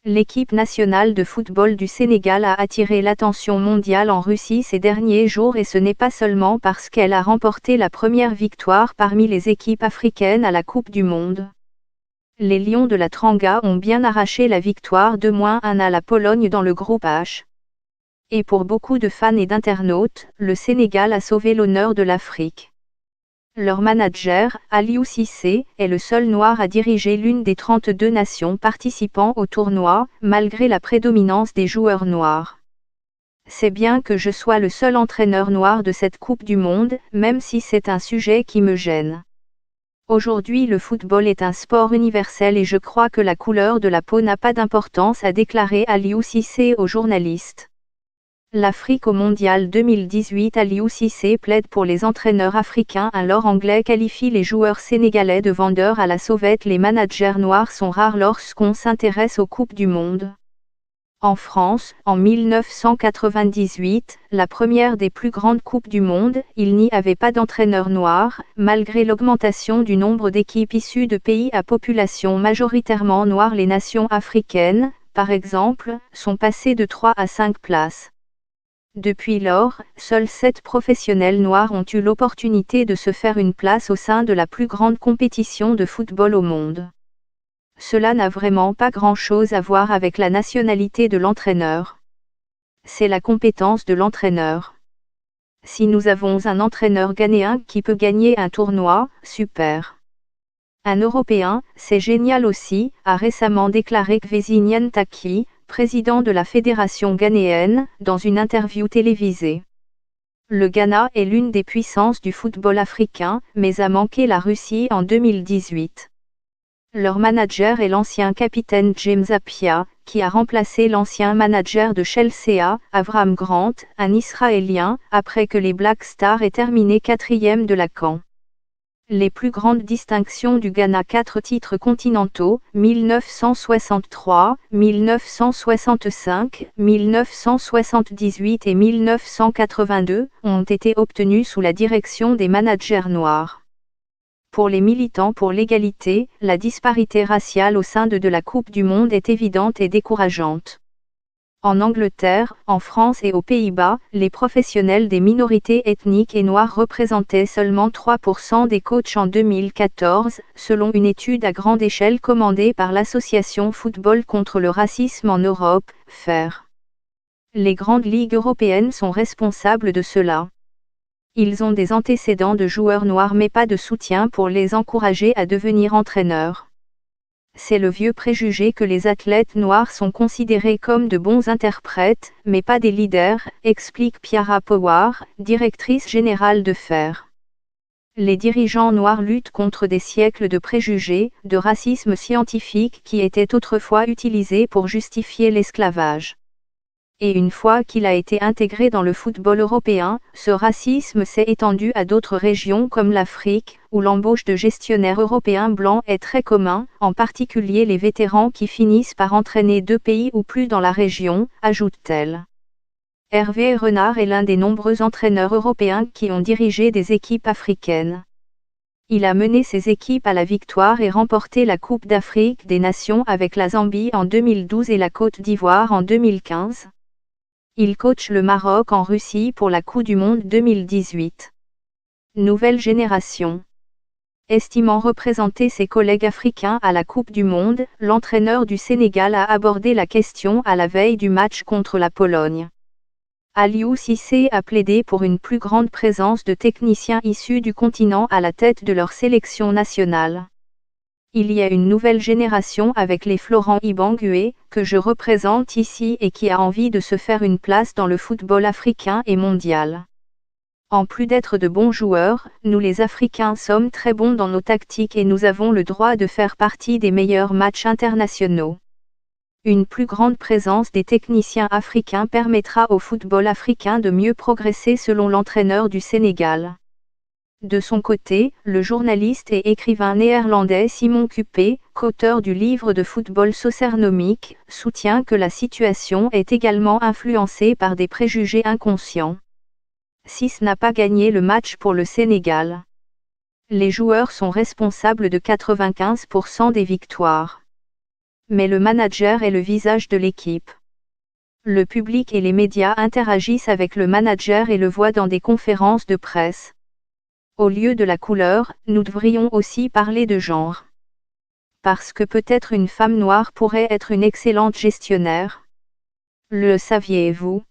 L'équipe nationale de football du Sénégal a attiré l'attention mondiale en Russie ces derniers jours et ce n'est pas seulement parce qu'elle a remporté la première victoire parmi les équipes africaines à la Coupe du Monde. Les Lions de la Teranga ont bien arraché la victoire 2-1 à la Pologne dans le groupe H. Et pour beaucoup de fans et d'internautes, le Sénégal a sauvé l'honneur de l'Afrique. Leur manager, Aliou Cissé, est le seul noir à diriger l'une des 32 nations participant au tournoi, malgré la prédominance des joueurs noirs. C'est bien que je sois le seul entraîneur noir de cette Coupe du Monde, même si c'est un sujet qui me gêne. Aujourd'hui le football est un sport universel et je crois que la couleur de la peau n'a pas d'importance, a déclaré Aliou Cissé aux journalistes. L'Afrique au Mondial 2018. Aliou Cissé plaide pour les entraîneurs africains. Alors anglais qualifie les joueurs sénégalais de vendeurs à la sauvette. Les managers noirs sont rares lorsqu'on s'intéresse aux Coupes du Monde. En France, en 1998, la première des plus grandes Coupes du Monde, il n'y avait pas d'entraîneur noir, malgré l'augmentation du nombre d'équipes issues de pays à population majoritairement noire. Les nations africaines, par exemple, sont passées de 3 à 5 places. Depuis lors, seuls 7 professionnels noirs ont eu l'opportunité de se faire une place au sein de la plus grande compétition de football au monde. Cela n'a vraiment pas grand-chose à voir avec la nationalité de l'entraîneur. C'est la compétence de l'entraîneur. Si nous avons un entraîneur ghanéen qui peut gagner un tournoi, super. Un Européen, c'est génial aussi, a récemment déclaré Kwesi Nyantakyi, président de la fédération ghanéenne, dans une interview télévisée. Le Ghana est l'une des puissances du football africain, mais a manqué la Russie en 2018. Leur manager est l'ancien capitaine James Appiah, qui a remplacé l'ancien manager de Chelsea, Avram Grant, un Israélien, après que les Black Stars aient terminé 4e de la CAN. Les plus grandes distinctions du Ghana: 4 titres continentaux, 1963, 1965, 1978 et 1982, ont été obtenus sous la direction des managers noirs. Pour les militants pour l'égalité, la disparité raciale au sein de la Coupe du Monde est évidente et décourageante. En Angleterre, en France et aux Pays-Bas, les professionnels des minorités ethniques et noires représentaient seulement 3% des coachs en 2014, selon une étude à grande échelle commandée par l'association Football contre le racisme en Europe, FAIR. Les grandes ligues européennes sont responsables de cela. Ils ont des antécédents de joueurs noirs mais pas de soutien pour les encourager à devenir entraîneurs. C'est le vieux préjugé que les athlètes noirs sont considérés comme de bons interprètes, mais pas des leaders, explique Piara Power, directrice générale de FAIR. Les dirigeants noirs luttent contre des siècles de préjugés, de racisme scientifique qui étaient autrefois utilisés pour justifier l'esclavage. Et une fois qu'il a été intégré dans le football européen, ce racisme s'est étendu à d'autres régions comme l'Afrique, où l'embauche de gestionnaires européens blancs est très commun, en particulier les vétérans qui finissent par entraîner 2 pays ou plus dans la région, ajoute-t-elle. Hervé Renard est l'un des nombreux entraîneurs européens qui ont dirigé des équipes africaines. Il a mené ses équipes à la victoire et remporté la Coupe d'Afrique des Nations avec la Zambie en 2012 et la Côte d'Ivoire en 2015. Il coach le Maroc en Russie pour la Coupe du Monde 2018. Nouvelle génération. Estimant représenter ses collègues africains à la Coupe du Monde, l'entraîneur du Sénégal a abordé la question à la veille du match contre la Pologne. Aliou Cissé a plaidé pour une plus grande présence de techniciens issus du continent à la tête de leur sélection nationale. Il y a une nouvelle génération avec les Florent Ibangüe, que je représente ici et qui a envie de se faire une place dans le football africain et mondial. En plus d'être de bons joueurs, nous les Africains sommes très bons dans nos tactiques et nous avons le droit de faire partie des meilleurs matchs internationaux. Une plus grande présence des techniciens africains permettra au football africain de mieux progresser selon l'entraîneur du Sénégal. De son côté, le journaliste et écrivain néerlandais Simon Cuppé, qu'auteur du livre de football Sociernomique, soutient que la situation est également influencée par des préjugés inconscients. Ciss n'a pas gagné le match pour le Sénégal. Les joueurs sont responsables de 95% des victoires. mais le manager est le visage de l'équipe. Le public et les médias interagissent avec le manager et le voient dans des conférences de presse. Au lieu de la couleur, nous devrions aussi parler de genre. Parce que peut-être une femme noire pourrait être une excellente gestionnaire. Le saviez-vous ?